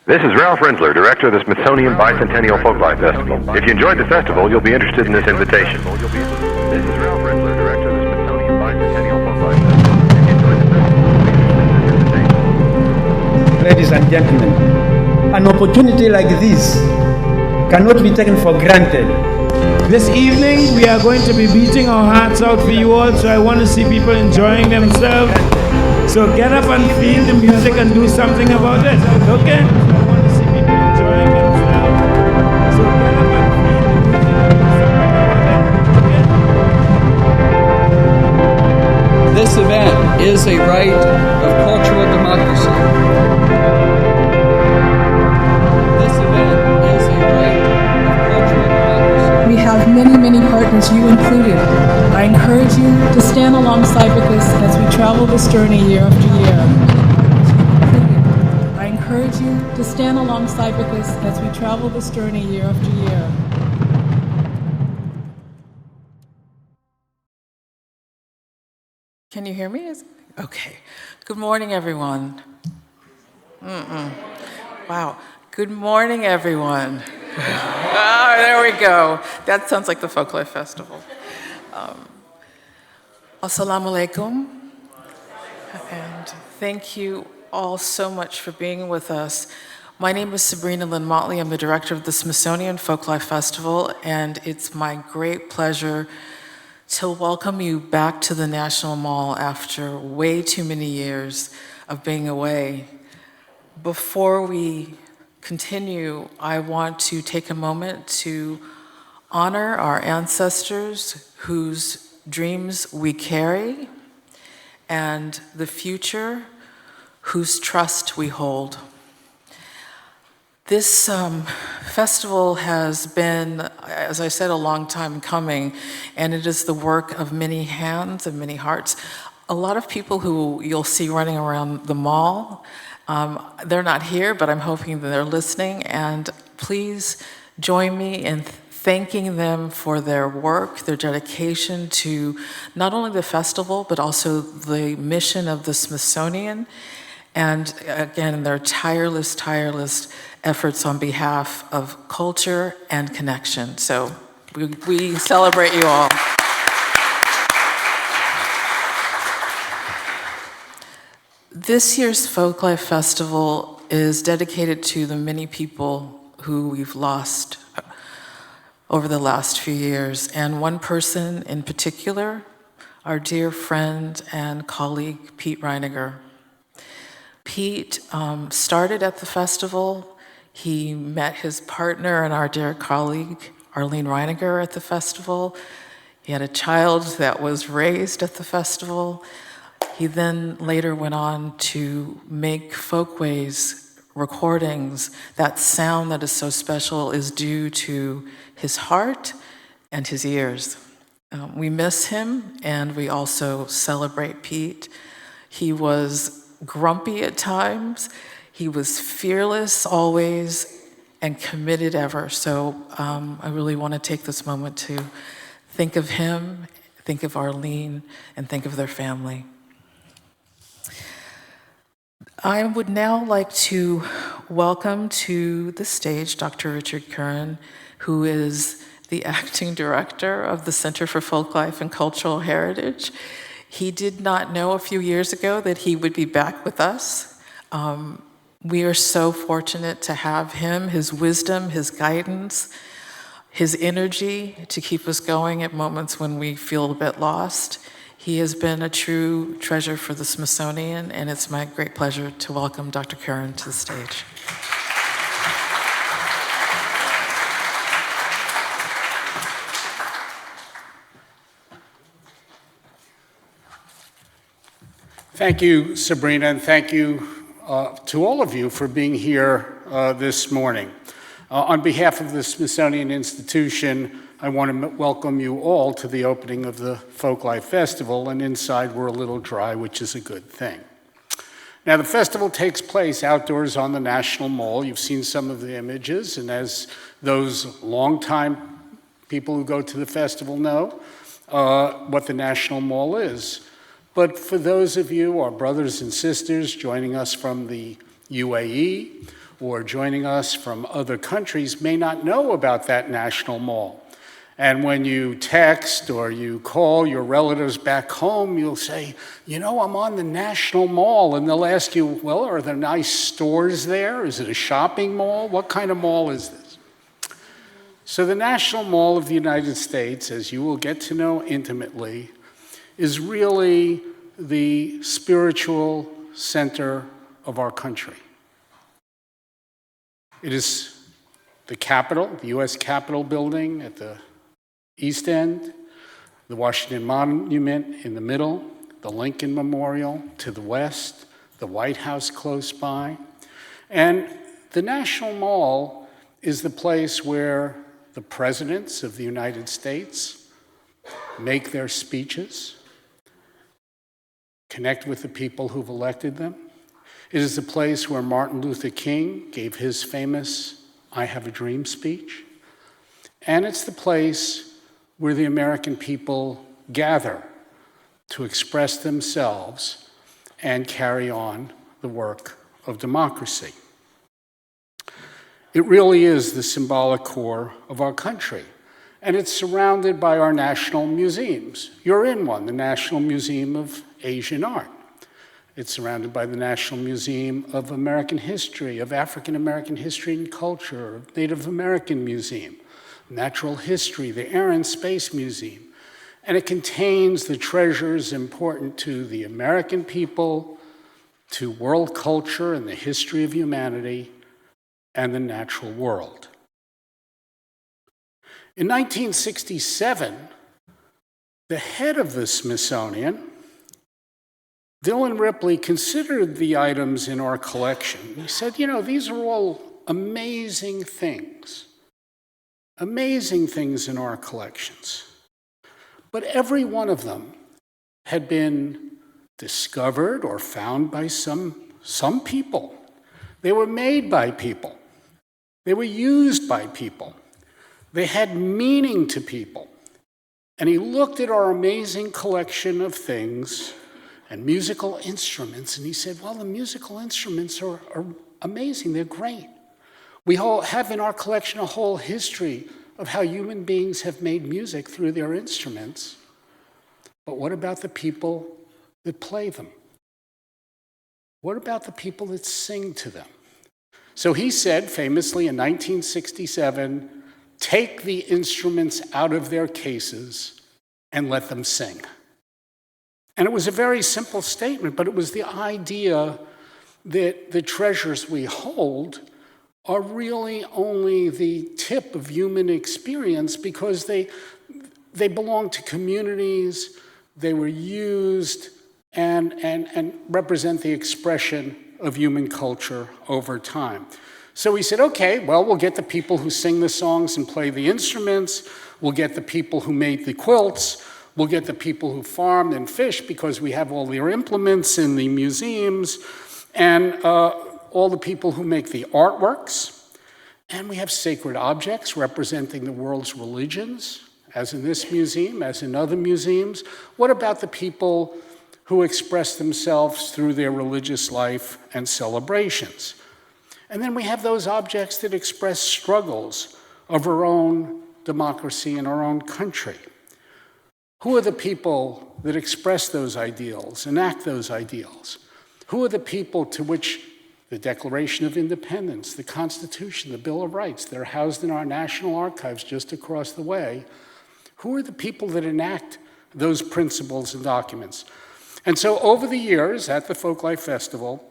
This is Ralph Rindler, director of the Smithsonian Bicentennial Folklife Festival. If you enjoyed the festival, you'll be interested in this invitation. This is Ralph Rindler, director of the Smithsonian Bicentennial Folklife Festival. If you enjoyed the festival, you'll be interested in this invitation. Ladies and gentlemen, an opportunity like this cannot be taken for granted. This evening, we are going to be beating our hearts out for you all, so I want to see people enjoying themselves. So get up and feel the music and do something about it, okay? I want to see people enjoying themselves. So get up and feel the music and do something about it, okay? This event is a right of cultural democracy. This event is a right of cultural democracy. We have many, many partners, you included. I encourage you to stand alongside with us as we travel this journey year after year. I encourage you to stand alongside with us as we travel this journey year after year. Can you hear me? Okay. Good morning, everyone. Wow. Good morning, everyone. Oh, there we go. That sounds like the Folklife Festival. Assalamu alaikum. And thank you all so much for being with us. My name is Sabrina Lynn Motley. I'm the director of the Smithsonian Folklife Festival, and it's my great pleasure to welcome you back to the National Mall after way too many years of being away. Before we continue, I want to take a moment to honor our ancestors whose dreams we carry and the future whose trust we hold. This festival has been, as I said, a long time coming, and it is the work of many hands and many hearts. A lot of people who you'll see running around the mall, they're not here, but I'm hoping that they're listening, and please join me in thanking them for their work, their dedication to not only the festival, but also the mission of the Smithsonian, and again, their tireless efforts on behalf of culture and connection. So we celebrate you all. This year's Folklife Festival is dedicated to the many people who we've lost over the last few years, and one person in particular, our dear friend and colleague, Pete Reiniger. Pete started at the festival. He met his partner and our dear colleague, Arlene Reiniger, at the festival. He had a child that was raised at the festival. He then later went on to make Folkways recordings. That sound that is so special is due to his heart and his ears. We miss him, and we also celebrate Pete. He was grumpy at times. He was fearless always and committed ever. So I really want to take this moment to think of him, think of Arlene, and think of their family. I would now like to welcome to the stage Dr. Richard Kurin, who is the acting director of the Center for Folklife and Cultural Heritage. He did not know a few years ago that he would be back with us. We are so fortunate to have him, his wisdom, his guidance, his energy to keep us going at moments when we feel a bit lost. He has been a true treasure for the Smithsonian, and it's my great pleasure to welcome Dr. Kurin to the stage. Thank you, Sabrina, and thank you to all of you for being here this morning. On behalf of the Smithsonian Institution, I want to welcome you all to the opening of the Folklife Festival, and inside we're a little dry, which is a good thing. Now, the festival takes place outdoors on the National Mall. You've seen some of the images, and as those longtime people who go to the festival know, what the National Mall is. But for those of you, our brothers and sisters, joining us from the UAE or joining us from other countries may not know about that National Mall. And when you text or you call your relatives back home, you'll say, you know, I'm on the National Mall. And they'll ask you, well, are there nice stores there? Is it a shopping mall? What kind of mall is this? So the National Mall of the United States, as you will get to know intimately, is really the spiritual center of our country. It is the Capitol, the U.S. Capitol building at the East End, the Washington Monument in the middle, the Lincoln Memorial to the west, the White House close by. And the National Mall is the place where the presidents of the United States make their speeches, connect with the people who've elected them. It is the place where Martin Luther King gave his famous I Have a Dream speech. And it's the place where the American people gather to express themselves and carry on the work of democracy. It really is the symbolic core of our country, and it's surrounded by our national museums. You're in one, the National Museum of Asian Art. It's surrounded by the National Museum of American History, of African American History and Culture, Native American Museum, Natural History, the Air and Space Museum. And it contains the treasures important to the American people, to world culture and the history of humanity, and the natural world. In 1967, the head of the Smithsonian, Dylan Ripley, considered the items in our collection. He said, you know, these are all amazing things in our collections. But every one of them had been discovered or found by some people. They were made by people. They were used by people. They had meaning to people. And he looked at our amazing collection of things and musical instruments, and he said, well, the musical instruments are amazing. They're great. We have in our collection a whole history of how human beings have made music through their instruments. But what about the people that play them? What about the people that sing to them? So he said, famously in 1967, take the instruments out of their cases and let them sing. And it was a very simple statement, but it was the idea that the treasures we hold are really only the tip of human experience because they belong to communities, they were used, and represent the expression of human culture over time. So we said, okay, well, we'll get the people who sing the songs and play the instruments, we'll get the people who made the quilts, we'll get the people who farmed and fished because we have all their implements in the museums, and all the people who make the artworks. And we have sacred objects representing the world's religions, as in this museum, as in other museums. What about the people who express themselves through their religious life and celebrations? And then we have those objects that express struggles of our own democracy in our own country. Who are the people that express those ideals, enact those ideals? Who are the people to which the Declaration of Independence, the Constitution, the Bill of Rights, they're housed in our national archives just across the way? Who are the people that enact those principles and documents? And so over the years at the Folklife Festival,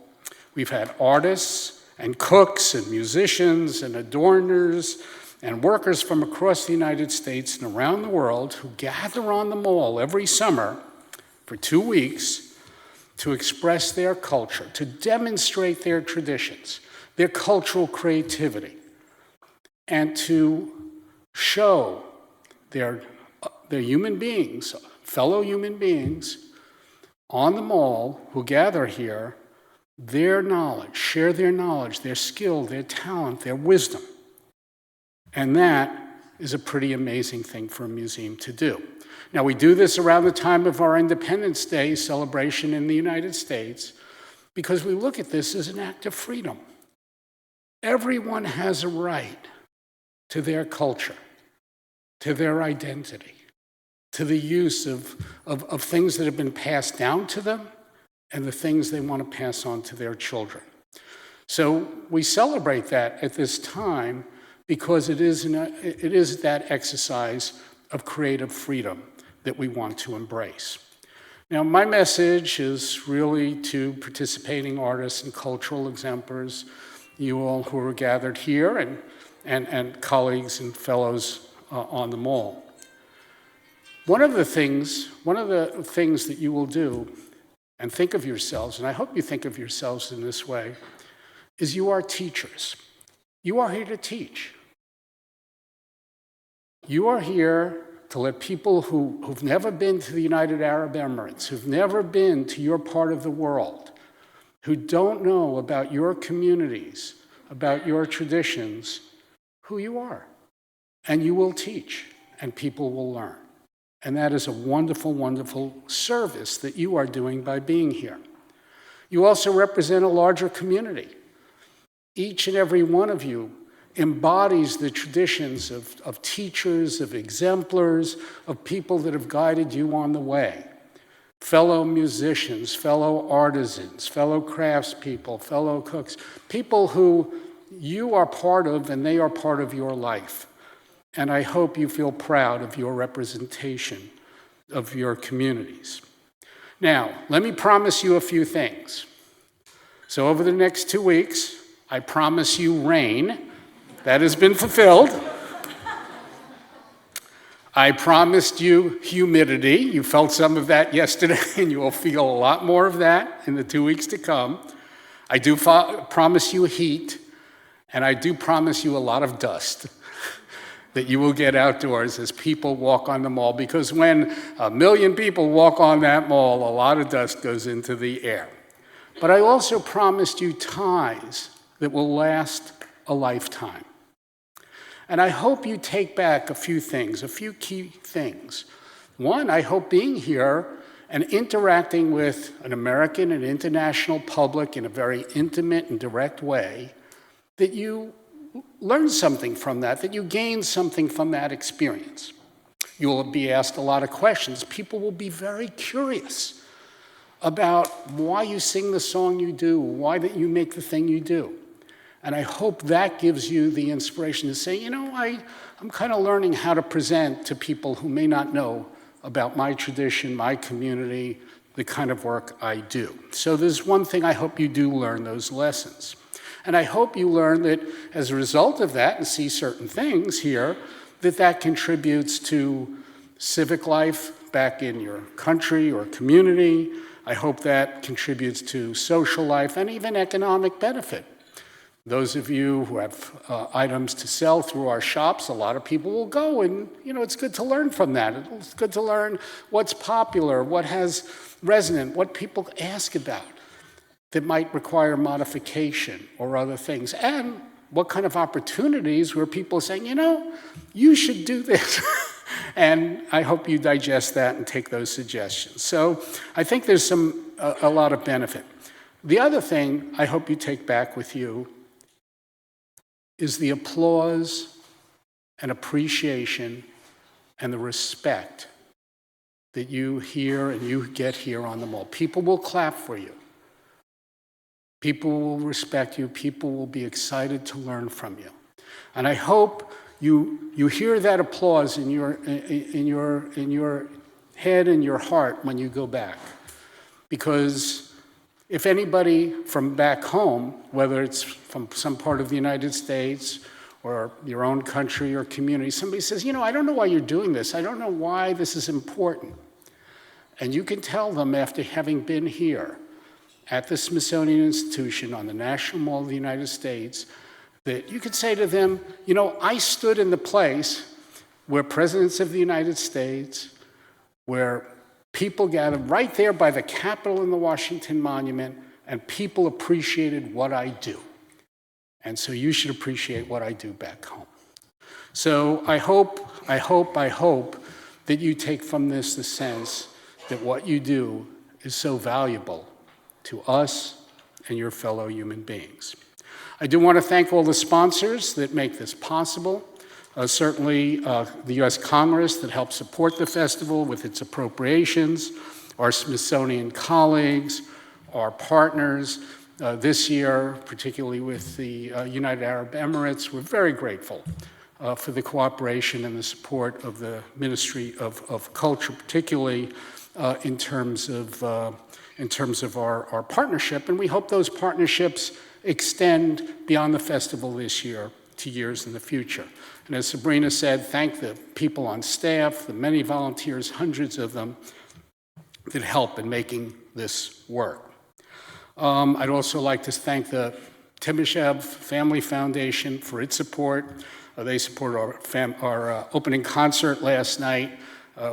we've had artists and cooks and musicians and adorners and workers from across the United States and around the world who gather on the mall every summer for 2 weeks to express their culture, to demonstrate their traditions, their cultural creativity, and to show their human beings, fellow human beings on the mall who gather here, their knowledge, share their knowledge, their skill, their talent, their wisdom. And that is a pretty amazing thing for a museum to do. Now, we do this around the time of our Independence Day celebration in the United States, because we look at this as an act of freedom. Everyone has a right to their culture, to their identity, to the use of things that have been passed down to them and the things they want to pass on to their children. So we celebrate that at this time because it is that exercise of creative freedom that we want to embrace. Now, my message is really to participating artists and cultural exemplars, you all who are gathered here, and colleagues and fellows on the mall. One of the things that you will do, and think of yourselves, and I hope you think of yourselves in this way, is you are teachers. You are here to teach. You are here to let people who've never been to the United Arab Emirates, who've never been to your part of the world, who don't know about your communities, about your traditions, who you are. And you will teach, and people will learn. And that is a wonderful, wonderful service that you are doing by being here. You also represent a larger community. Each and every one of you embodies the traditions of teachers, of exemplars, of people that have guided you on the way. Fellow musicians, fellow artisans, fellow craftspeople, fellow cooks, people who you are part of and they are part of your life. And I hope you feel proud of your representation of your communities. Now, let me promise you a few things. So over the next 2 weeks, I promise you rain. That has been fulfilled. I promised you humidity. You felt some of that yesterday, and you will feel a lot more of that in the 2 weeks to come. I do promise you heat, and I do promise you a lot of dust that you will get outdoors as people walk on the mall, because when 1 million people walk on that mall, a lot of dust goes into the air. But I also promised you ties that will last a lifetime. And I hope you take back a few things, a few key things. One, I hope being here and interacting with an American and international public in a very intimate and direct way, that you learn something from that you gain something from that experience. You will be asked a lot of questions. People will be very curious about why you sing the song you do, why that you make the thing you do. And I hope that gives you the inspiration to say, I'm kind of learning how to present to people who may not know about my tradition, my community, the kind of work I do. So there's one thing I hope you do learn, those lessons. And I hope you learn that as a result of that, and see certain things here, that contributes to civic life back in your country or community. I hope that contributes to social life and even economic benefit. Those of you who have items to sell through our shops, a lot of people will go, and it's good to learn from that. It's good to learn what's popular, what has resonant, what people ask about that might require modification or other things, and what kind of opportunities where people are saying, you should do this. And I hope you digest that and take those suggestions. So I think there's a lot of benefit. The other thing I hope you take back with you is the applause and appreciation and the respect that you hear and you get here on the mall. People will clap for you. People will respect you. People will be excited to learn from you. And I hope you hear that applause in your head and your heart when you go back. Because if anybody from back home, whether it's from some part of the United States or your own country or community, somebody says, I don't know why you're doing this. I don't know why this is important. And you can tell them after having been here at the Smithsonian Institution on the National Mall of the United States, that you could say to them, I stood in the place where presidents of the United States, where people gathered right there by the Capitol and the Washington Monument, and people appreciated what I do. And so you should appreciate what I do back home. So I hope that you take from this the sense that what you do is so valuable to us and your fellow human beings. I do want to thank all the sponsors that make this possible. Certainly the U.S. Congress that helps support the festival with its appropriations, our Smithsonian colleagues, our partners. This year, particularly with the United Arab Emirates, we're very grateful for the cooperation and the support of the Ministry of Culture, particularly in terms of our partnership. And we hope those partnerships extend beyond the festival this year to years in the future. And as Sabrina said, thank the people on staff, the many volunteers, hundreds of them, that help in making this work. I'd also like to thank the Timoshev Family Foundation for its support. They supported our opening concert last night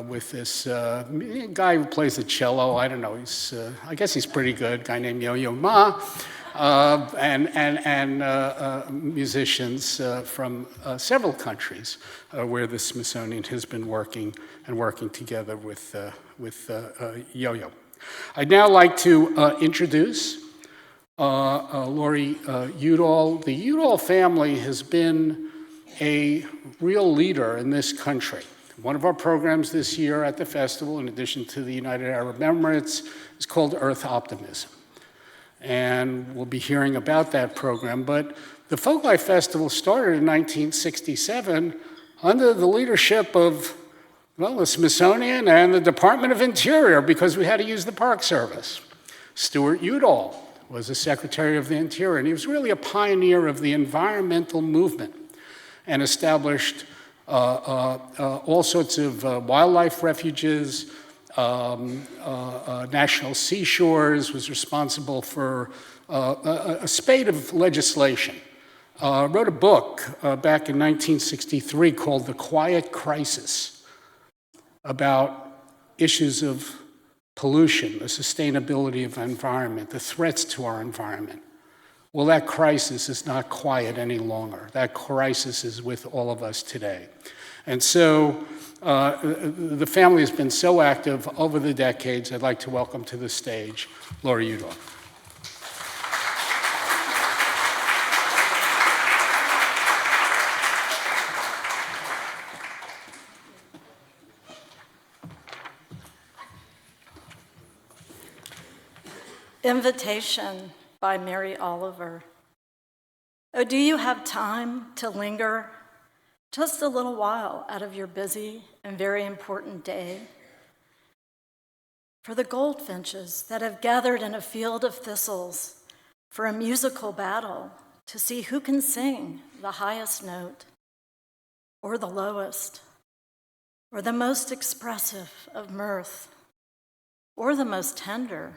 with this guy who plays the cello. I don't know, I guess he's pretty good, a guy named Yo-Yo Ma. And musicians from several countries where the Smithsonian has been working together with Yo-Yo. I'd now like to introduce Laurie Udall. The Udall family has been a real leader in this country. One of our programs this year at the festival, in addition to the United Arab Emirates, is called Earth Optimism. And we'll be hearing about that program. But the Folklife Festival started in 1967 under the leadership of, well, the Smithsonian and the Department of Interior, because we had to use the Park Service. Stuart Udall was the Secretary of the Interior, and he was really a pioneer of the environmental movement and established all sorts of wildlife refuges, national seashores, was responsible for a spate of legislation. Wrote a book back in 1963 called The Quiet Crisis about issues of pollution, the sustainability of the environment, the threats to our environment. Well, that crisis is not quiet any longer. That crisis is with all of us today. And so the family has been so active over the decades. I'd like to welcome to the stage Laurie Udall. Invitation by Mary Oliver. Oh, do you have time to linger just a little while out of your busy and very important day? For the goldfinches that have gathered in a field of thistles for a musical battle to see who can sing the highest note, or the lowest, or the most expressive of mirth, or the most tender.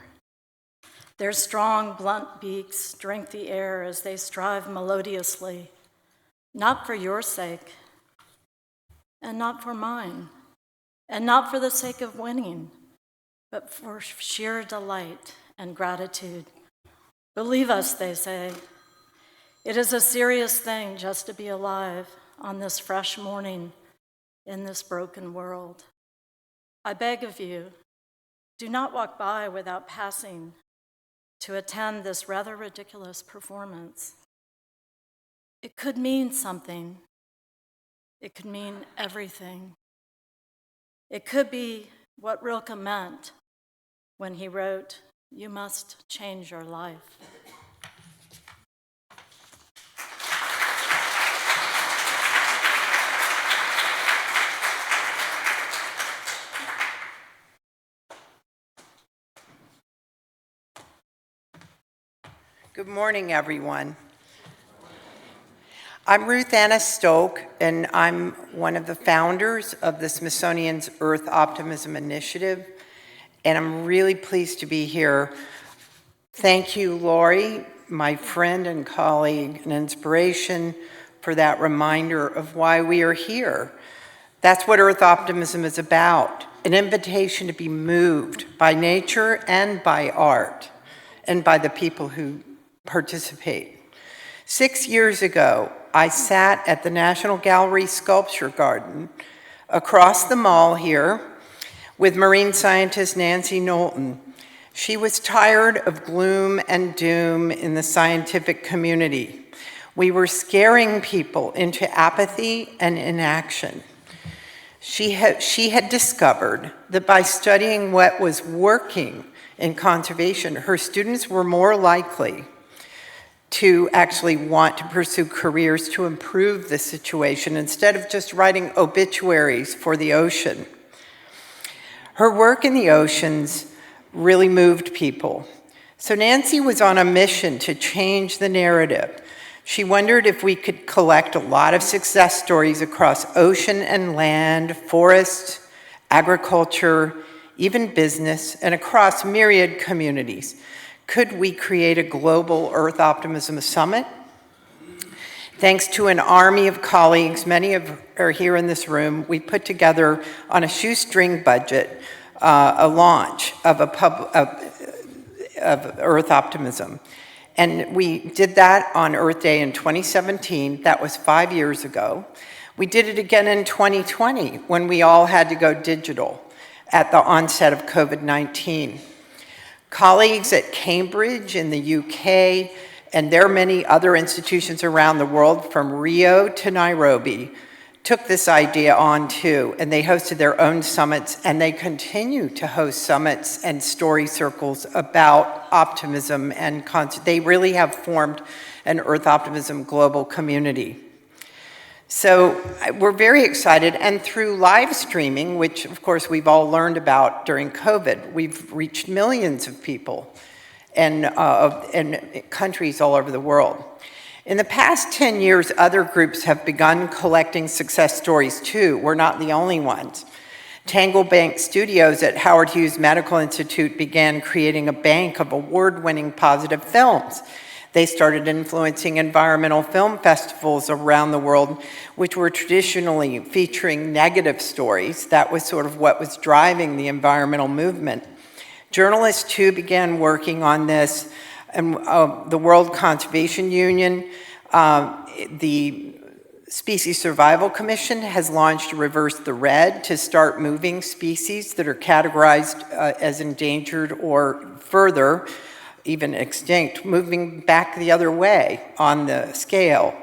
Their strong, blunt beaks drink the air as they strive melodiously, not for your sake, and not for mine, and not for the sake of winning, but for sheer delight and gratitude. Believe us, they say. It is a serious thing just to be alive on this fresh morning in this broken world. I beg of you, do not walk by without passing to attend this rather ridiculous performance. It could mean something. It could mean everything. It could be what Rilke meant when he wrote, "You must change your life." Good morning, everyone. I'm Ruth Anna Stolk, and I'm one of the founders of the Smithsonian's Earth Optimism Initiative, and I'm really pleased to be here. Thank you, Laurie, my friend and colleague and inspiration, for that reminder of why we are here. That's what Earth Optimism is about, an invitation to be moved by nature and by art, and by the people who participate. 6 years ago, I sat at the National Gallery Sculpture Garden across the mall here with marine scientist Nancy Knowlton, She was tired of gloom and doom in the scientific community. We were scaring people into apathy and inaction. She had discovered that by studying what was working in conservation, her students were more likely to actually want to pursue careers to improve the situation instead of just writing obituaries for the ocean. Her work in the oceans really moved people. So Nancy was on a mission to change the narrative. She wondered if we could collect a lot of success stories across ocean and land, forest, agriculture, even business, and across myriad communities. Could we create a global Earth Optimism Summit? Thanks to an army of colleagues, many are here in this room, we put together on a shoestring budget a launch of Earth Optimism. And we did that on Earth Day in 2017. That was 5 years ago. We did it again in 2020 when we all had to go digital at the onset of COVID-19. Colleagues at Cambridge in the UK, and there are many other institutions around the world from Rio to Nairobi, took this idea on too, and they hosted their own summits, and they continue to host summits and story circles about optimism, and they really have formed an Earth Optimism global community. So we're very excited, and through live streaming, which of course we've all learned about during COVID, we've reached millions of people in countries all over the world. In the past 10 years, other groups have begun collecting success stories too. We're not the only ones. Tangle Bank Studios at Howard Hughes Medical Institute began creating a bank of award-winning positive films. They started influencing environmental film festivals around the world, which were traditionally featuring negative stories. That was sort of what was driving the environmental movement. Journalists too began working on this. And the World Conservation Union, the Species Survival Commission has launched Reverse the Red to start moving species that are categorized as endangered or further, even extinct, moving back the other way on the scale.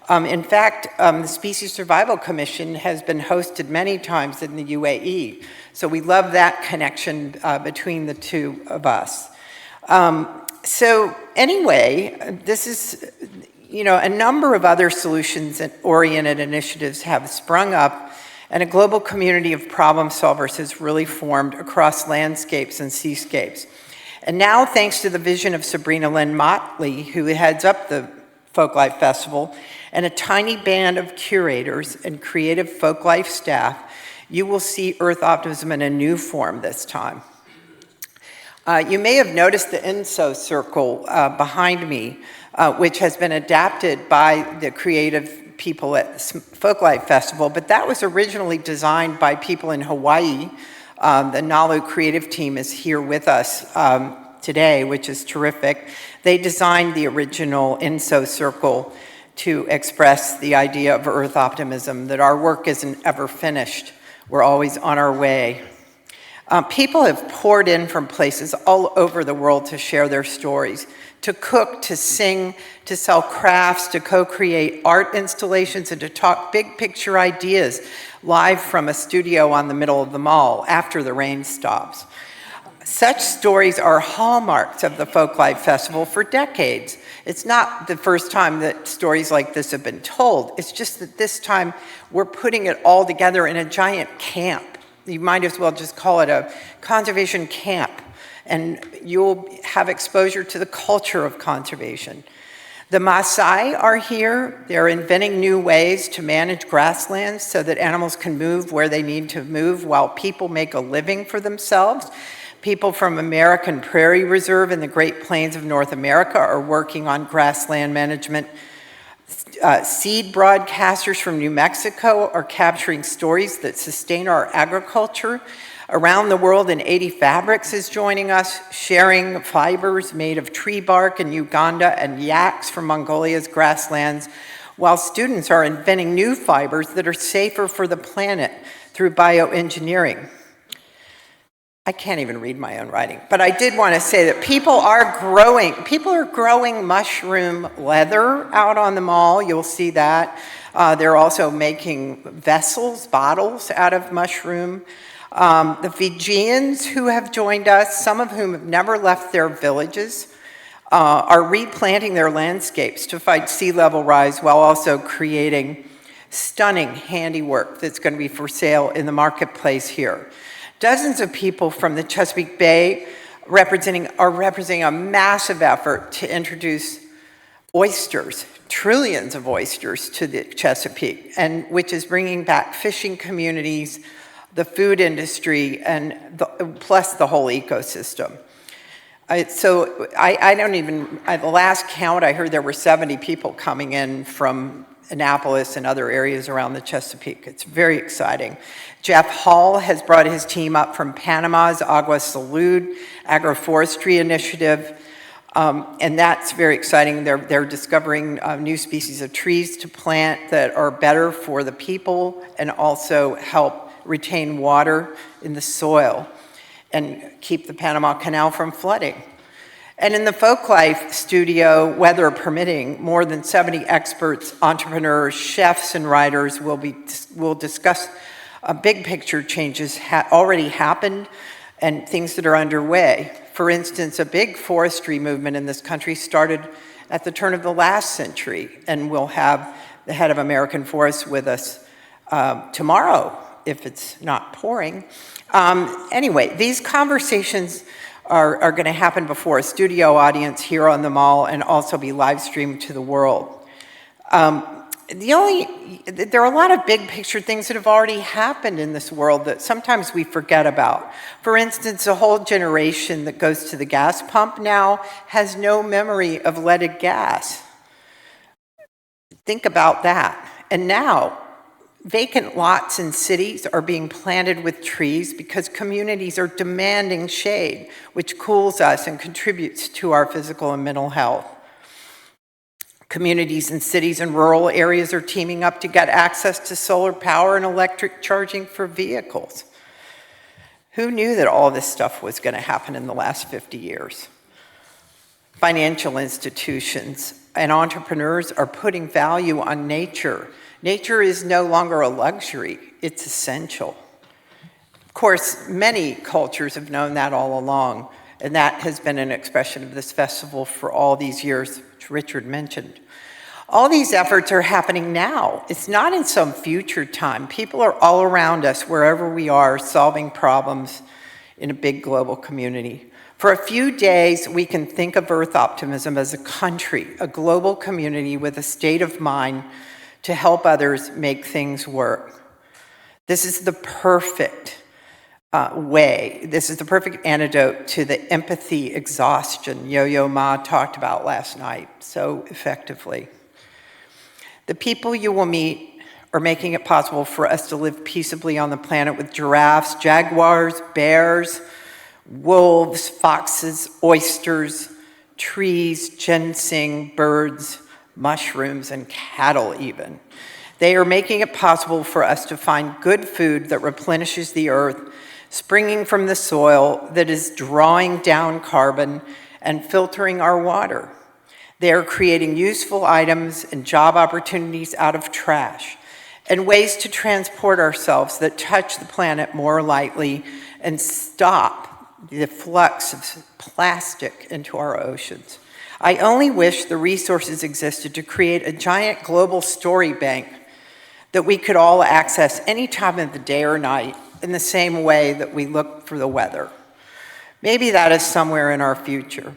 In fact, the Species Survival Commission has been hosted many times in the UAE, so we love that connection between the two of us. So anyway, this is, a number of other solutions-oriented initiatives have sprung up, and a global community of problem solvers has really formed across landscapes and seascapes. And now, thanks to the vision of Sabrina Lynn Motley, who heads up the Folklife Festival, and a tiny band of curators and creative folklife staff, you will see Earth Optimism in a new form this time. You may have noticed the INSO circle behind me, which has been adapted by the creative people at the Folklife Festival, but that was originally designed by people in Hawaii. The Nalu creative team is here with us today, which is terrific. They designed the original INSO circle to express the idea of Earth Optimism, that our work isn't ever finished. We're always on our way. People have poured in from places all over the world to share their stories, to cook, to sing, to sell crafts, to co-create art installations, and to talk big picture ideas live from a studio on the middle of the mall after the rain stops. Such stories are hallmarks of the Folklife Festival for decades. It's not the first time that stories like this have been told. It's just that this time we're putting it all together in a giant camp. You might as well just call it a conservation camp, and you'll have exposure to the culture of conservation. The Maasai are here. They're inventing new ways to manage grasslands so that animals can move where they need to move while people make a living for themselves. People from American Prairie Reserve in the Great Plains of North America are working on grassland management. Seed broadcasters from New Mexico are capturing stories that sustain our agriculture. Around the world, in 80 Fabrics is joining us, sharing fibers made of tree bark in Uganda and yaks from Mongolia's grasslands, while students are inventing new fibers that are safer for the planet through bioengineering. I can't even read my own writing, but I did want to say that people are growing mushroom leather out on the mall. You'll see that. They're also making vessels, bottles out of mushroom. The Fijians who have joined us, some of whom have never left their villages, are replanting their landscapes to fight sea level rise while also creating stunning handiwork that's going to be for sale in the marketplace here. Dozens of people from the Chesapeake Bay are representing a massive effort to introduce oysters, trillions of oysters to the Chesapeake, and which is bringing back fishing communities, the food industry, and plus the whole ecosystem. So I don't even, at the last count, I heard there were 70 people coming in from Annapolis and other areas around the Chesapeake. It's very exciting. Jeff Hall has brought his team up from Panama's Agua Salud agroforestry initiative, and that's very exciting. They're discovering new species of trees to plant that are better for the people and also help retain water in the soil and keep the Panama Canal from flooding. And in the Folklife studio, weather permitting, more than 70 experts, entrepreneurs, chefs, and writers will discuss big picture changes already happened and things that are underway. For instance, a big forestry movement in this country started at the turn of the last century, and we'll have the head of American Forests with us tomorrow, if it's not pouring. Anyway, these conversations are going to happen before a studio audience here on the mall and also be live streamed to the world. There are a lot of big picture things that have already happened in this world that sometimes we forget about. For instance, a whole generation that goes to the gas pump now has no memory of leaded gas. Think about that. And now, vacant lots in cities are being planted with trees because communities are demanding shade, which cools us and contributes to our physical and mental health. Communities in cities and rural areas are teaming up to get access to solar power and electric charging for vehicles. Who knew that all this stuff was going to happen in the last 50 years? Financial institutions and entrepreneurs are putting value on nature. Nature is no longer a luxury, it's essential. Of course, many cultures have known that all along, and that has been an expression of this festival for all these years, which Richard mentioned. All these efforts are happening now. It's not in some future time. People are all around us, wherever we are, solving problems in a big global community. For a few days, we can think of Earth Optimism as a country, a global community with a state of mind to help others make things work. This is the perfect way. This is the perfect antidote to the empathy exhaustion Yo-Yo Ma talked about last night so effectively. The people you will meet are making it possible for us to live peaceably on the planet with giraffes, jaguars, bears, wolves, foxes, oysters, trees, ginseng, birds, mushrooms, and cattle even. They are making it possible for us to find good food that replenishes the earth, springing from the soil, that is drawing down carbon and filtering our water. They are creating useful items and job opportunities out of trash, and ways to transport ourselves that touch the planet more lightly and stop the flux of plastic into our oceans. I only wish the resources existed to create a giant global story bank that we could all access any time of the day or night in the same way that we look for the weather. Maybe that is somewhere in our future.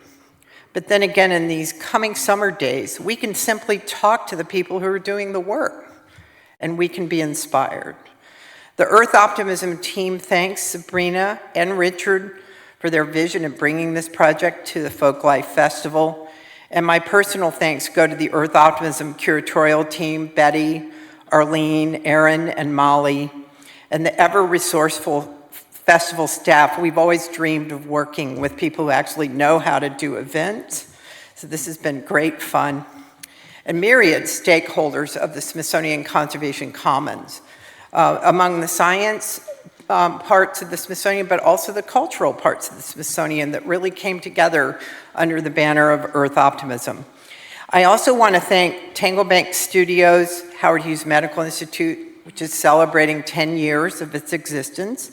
But then again, in these coming summer days, we can simply talk to the people who are doing the work, and we can be inspired. The Earth Optimism team thanks Sabrina and Richard for their vision of bringing this project to the Folklife Festival. And my personal thanks go to the Earth Optimism curatorial team, Betty, Arlene, Aaron, and Molly, and the ever-resourceful festival staff. We've always dreamed of working with people who actually know how to do events. So this has been great fun. And myriad stakeholders of the Smithsonian Conservation Commons. Among the science parts of the Smithsonian, but also the cultural parts of the Smithsonian that really came together under the banner of Earth Optimism. I also want to thank Tanglebank Studios, Howard Hughes Medical Institute, which is celebrating 10 years of its existence.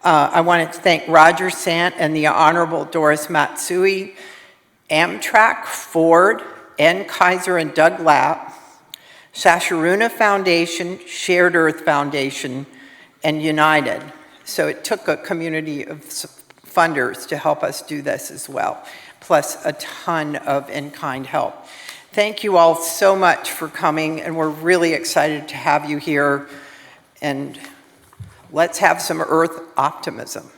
I want to thank Roger Sant and the Honorable Doris Matsui, Amtrak, Ford, N. Kaiser and Doug Lapp, Shasharuna Foundation, Shared Earth Foundation, and United. So it took a community of funders to help us do this as well, plus a ton of in-kind help. Thank you all so much for coming, and we're really excited to have you here, and let's have some Earth optimism.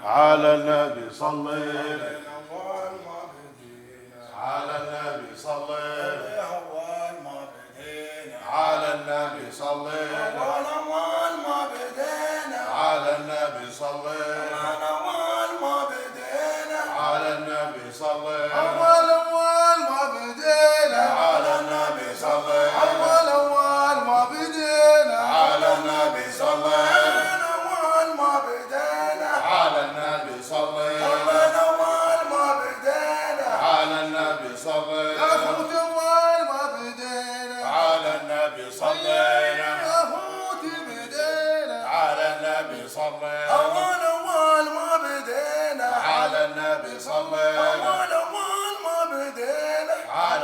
على النبي صلي على النبي صلي أول ما بدينا على النبي صلي أول ما بدينا على النبي صلي أول ما بدينا على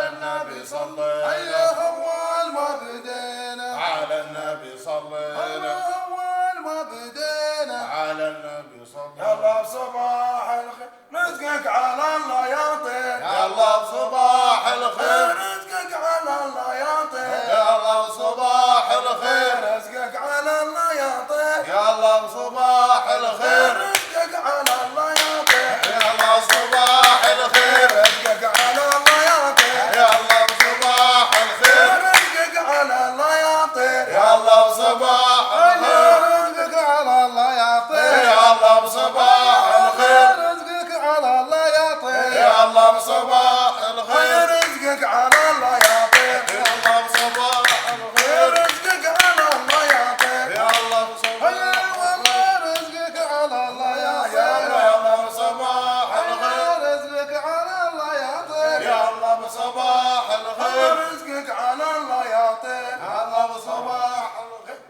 النبي صلي أول ما بدينا على النبي صلي أول ما بدينا على النبي صلي صباح الخير رزقك على الله يعطيك يا الله صباح الخير رزقك على الله يعطيك يا الله صباح الخير رزقك على الله يعطيك يا الله صباح الخير رزقك على الله يعطيك يا الله صباح الخير رزقك على الله يعطيك يا الله صباح الخير رزقك على الله يعطيك يا الله صباح الخير رزقك على الله يعطيك يا الله صباح يا الله صباح الخير رزقك على الله يعطيك يا الله صباح الخير رزقك على الله يعطيك يا الله صباح الخير رزقك على الله يعطيك يا الله صباح الخير رزقك على الله يعطيك يا الله صباح الخير رزقك على الله يعطيك يا الله صباح الخير.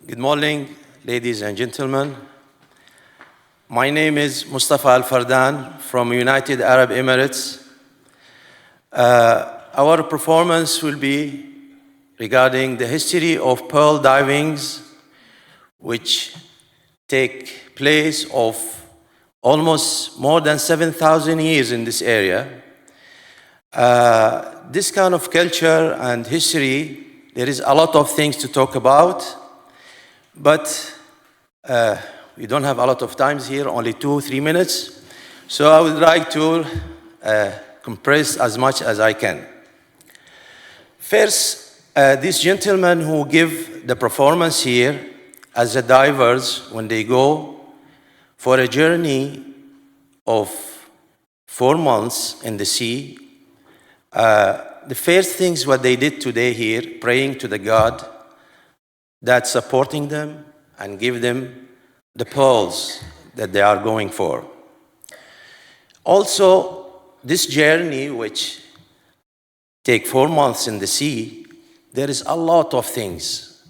Good morning, ladies and gentlemen. My name is Mustafa Al-Fardan from United Arab Emirates. Our performance will be regarding the history of pearl divings, which take place of almost more than 7,000 years in this area. This kind of culture and history, there is a lot of things to talk about. But we don't have a lot of time here, only 2-3 minutes. So I would like to compress as much as I can. First, these gentlemen who give the performance here as the divers, when they go for a journey of 4 months in the sea, the first things what they did today here, praying to the God that's supporting them and give them the pearls that they are going for. Also, this journey, which take 4 months in the sea, there is a lot of things.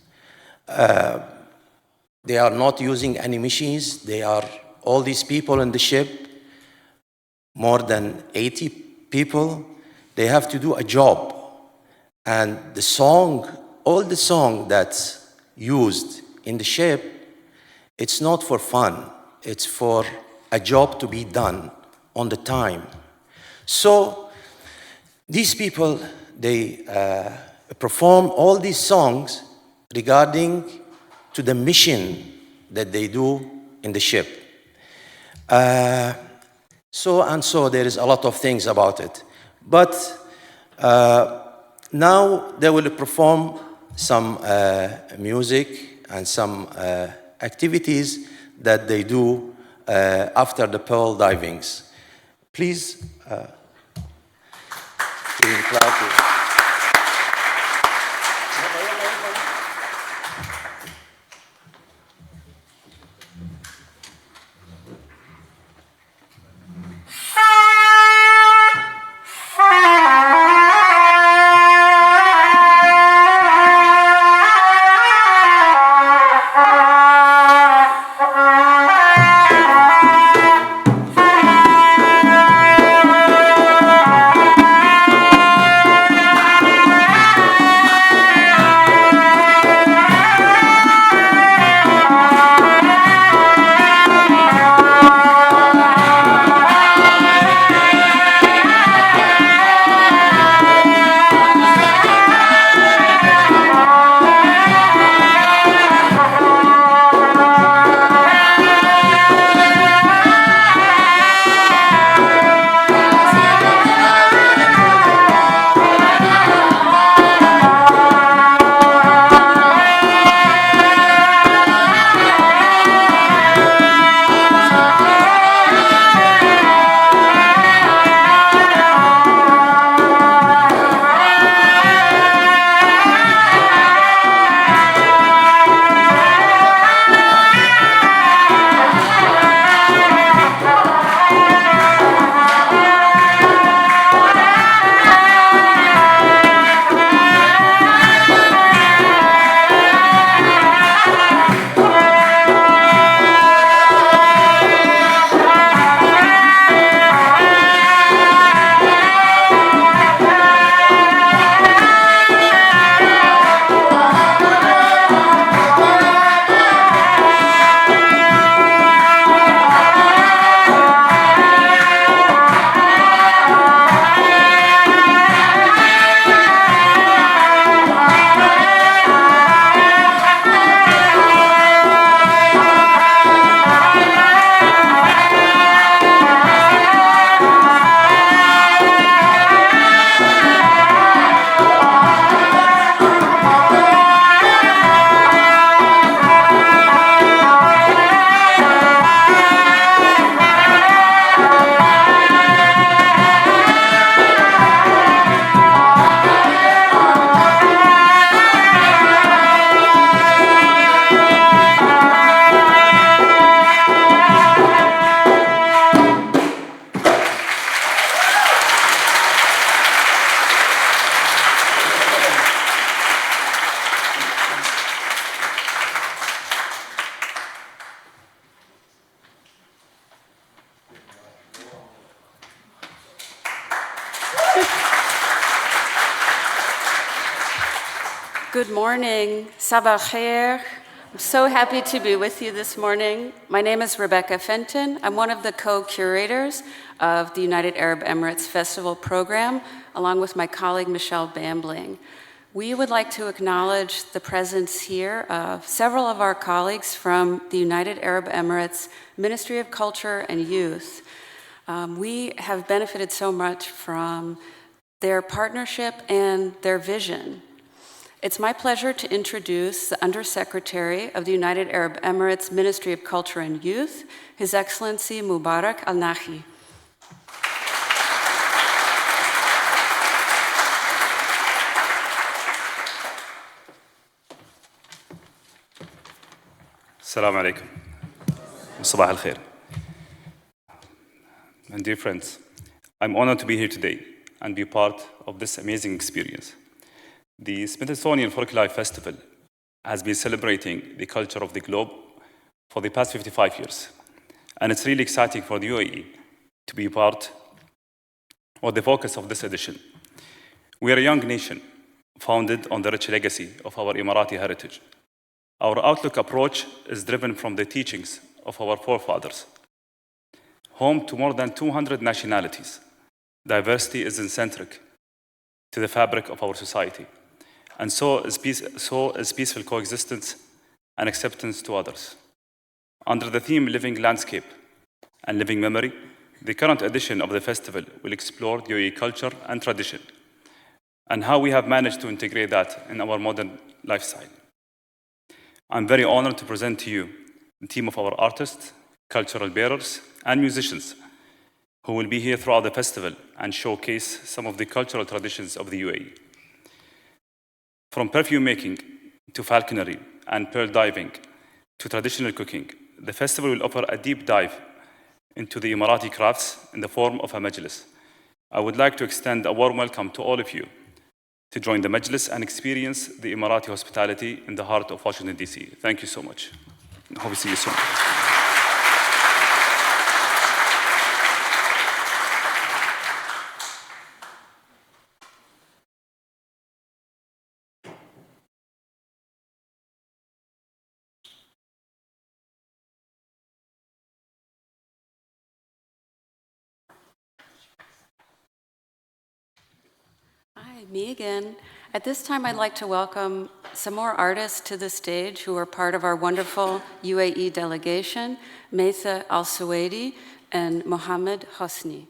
They are not using any machines. They are all these people in the ship, more than 80 people. They have to do a job. And the song, all the song that's used in the ship, it's not for fun. It's for a job to be done on the time. So these people, they perform all these songs regarding to the mission that they do in the ship. So there is a lot of things about it. But now they will perform some music and some activities that they do after the pearl divings. Please, give him clap. Good morning. Sabah khair. I'm so happy to be with you this morning. My name is Rebecca Fenton. I'm one of the co-curators of the United Arab Emirates Festival program, along with my colleague Michelle Bambling. We would like to acknowledge the presence here of several of our colleagues from the United Arab Emirates Ministry of Culture and Youth. We have benefited so much from their partnership and their vision. It's my pleasure to introduce the Undersecretary of the United Arab Emirates Ministry of Culture and Youth, His Excellency Mubarak Al Nakhi. Assalamu alaikum. Sabah al khair. And dear friends, I'm honored to be here today and be part of this amazing experience. The Smithsonian Folklife Festival has been celebrating the culture of the globe for the past 55 years. And it's really exciting for the UAE to be part or the focus of this edition. We are a young nation founded on the rich legacy of our Emirati heritage. Our outlook approach is driven from the teachings of our forefathers. Home to more than 200 nationalities, diversity is centric to the fabric of our society. And so is peaceful coexistence and acceptance to others. Under the theme Living Landscape and Living Memory, the current edition of the festival will explore the UAE culture and tradition and how we have managed to integrate that in our modern lifestyle. I'm very honored to present to you the team of our artists, cultural bearers, and musicians who will be here throughout the festival and showcase some of the cultural traditions of the UAE. From perfume making to falconry and pearl diving to traditional cooking, the festival will offer a deep dive into the Emirati crafts in the form of a majlis. I would like to extend a warm welcome to all of you to join the majlis and experience the Emirati hospitality in the heart of Washington, D.C. Thank you so much. Hope to see you soon. Hi, me again. At this time, I'd like to welcome some more artists to the stage who are part of our wonderful UAE delegation, Meyer Al-Suwaidi and Mohammed Hosni.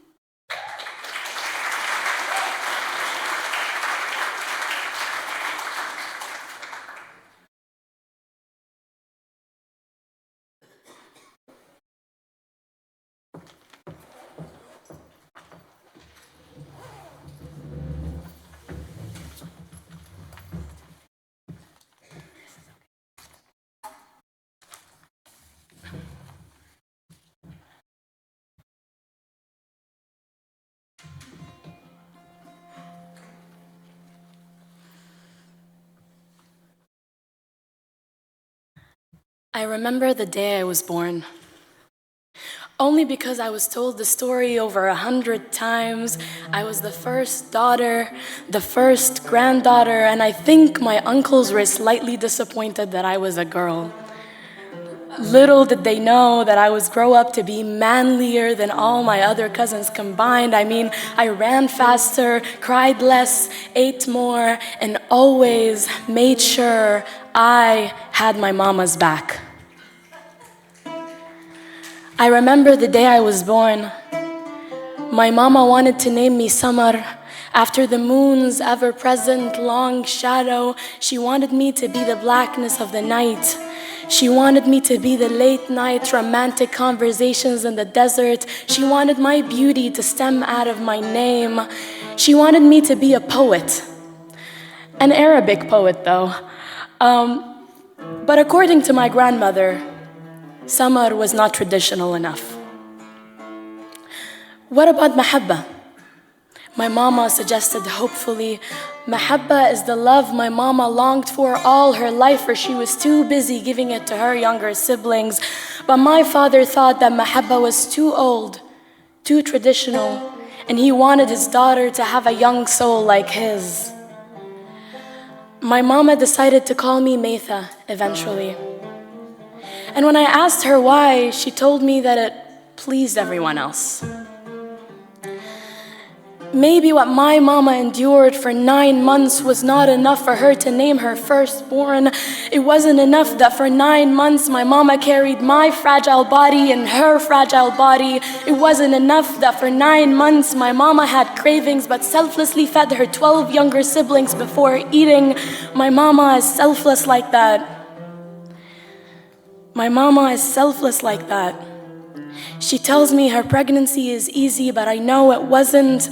I remember the day I was born. Only because I was told the story over 100 times. I was the first daughter, the first granddaughter, and I think my uncles were slightly disappointed that I was a girl. Little did they know that I would grow up to be manlier than all my other cousins combined. I mean, I ran faster, cried less, ate more, and always made sure I had my mama's back. I remember the day I was born. My mama wanted to name me Samar. After the moon's ever-present long shadow, she wanted me to be the blackness of the night. She wanted me to be the late-night romantic conversations in the desert. She wanted my beauty to stem out of my name. She wanted me to be a poet. An Arabic poet, though. But according to my grandmother, Samar was not traditional enough. What about mahabba? My mama suggested hopefully, mahabba is the love my mama longed for all her life, for she was too busy giving it to her younger siblings. But my father thought that mahabba was too old, too traditional, and he wanted his daughter to have a young soul like his. My mama decided to call me Meitha eventually. And when I asked her why, she told me that it pleased everyone else. Maybe what my mama endured for 9 months was not enough for her to name her firstborn. It wasn't enough that for 9 months my mama carried my fragile body in her fragile body. It wasn't enough that for 9 months my mama had cravings but selflessly fed her 12 younger siblings before eating. My mama is selfless like that. My mama is selfless like that. She tells me her pregnancy is easy, but I know it wasn't.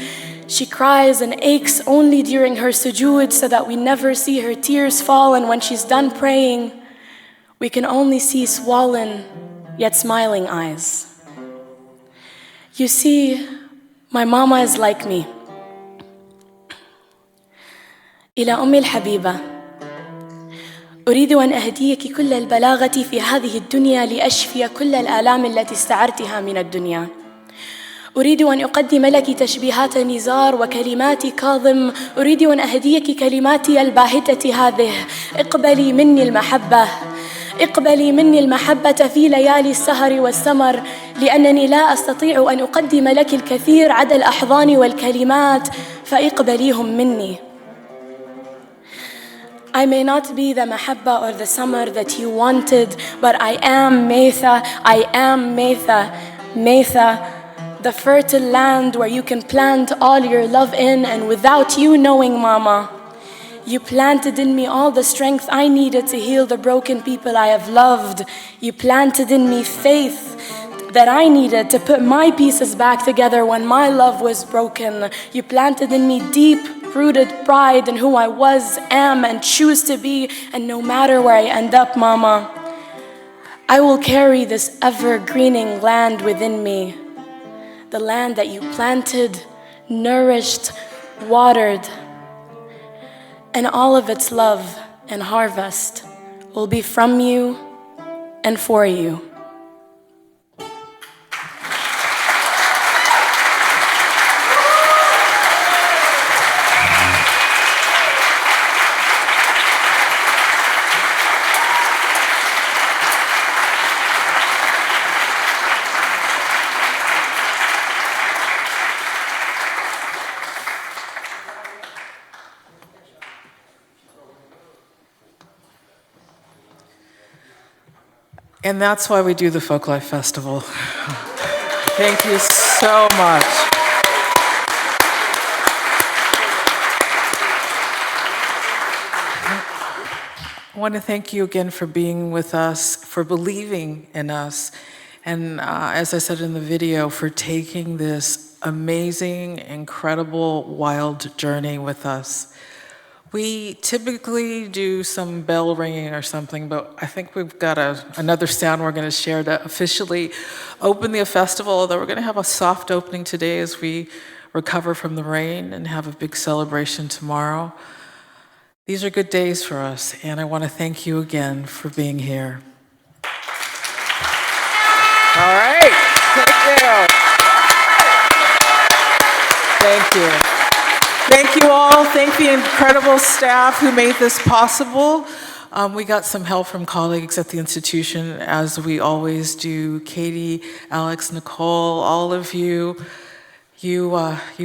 She cries and aches only during her sujood so that we never see her tears fall, and when she's done praying, we can only see swollen yet smiling eyes. You see, my mama is like me. إلى أمي الحبيبة، أريد أن أهديك كل البلاغة في هذه الدنيا لأشفي كل الآلام التي استعرتها من الدنيا. أريد أن أقدم لك تشبيهات نزار وكلمات كاظم. أريد أن أهديك كلماتي الباهتة هذه: اقبلي مني المحبة، اقبلي مني المحبة في ليالي السهر والسمر، لأنني لا أستطيع أن أقدم لك الكثير عدا الأحضان والكلمات، فاقبليهم مني. I may not be the mahabba or the summer that you wanted, but I am Metha, I am Metha, Metha, the fertile land where you can plant all your love in, and without you knowing, Mama, you planted in me all the strength I needed to heal the broken people I have loved. You planted in me faith that I needed to put my pieces back together when my love was broken. You planted in me deep-rooted pride in who I was, am, and choose to be, and no matter where I end up, Mama, I will carry this ever-greening land within me, the land that you planted, nourished, watered, and all of its love and harvest will be from you and for you. And that's why we do the Folklife Festival. Thank you so much. I want to thank you again for being with us, for believing in us, and as I said in the video, for taking this amazing, incredible, wild journey with us. We typically do some bell ringing or something, but I think we've got another sound we're going to share to officially open the festival, although we're going to have a soft opening today as we recover from the rain and have a big celebration tomorrow. These are good days for us, and I want to thank you again for being here. All right, thank you. Thank you. Thank you all. Thank the incredible staff who made this possible. We got some help from colleagues at the institution, as we always do. Katie, Alex, Nicole, all of you. You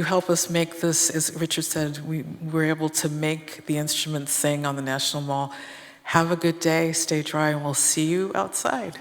help us make this, as Richard said, we were able to make the instruments sing on the National Mall. Have a good day, stay dry, and we'll see you outside.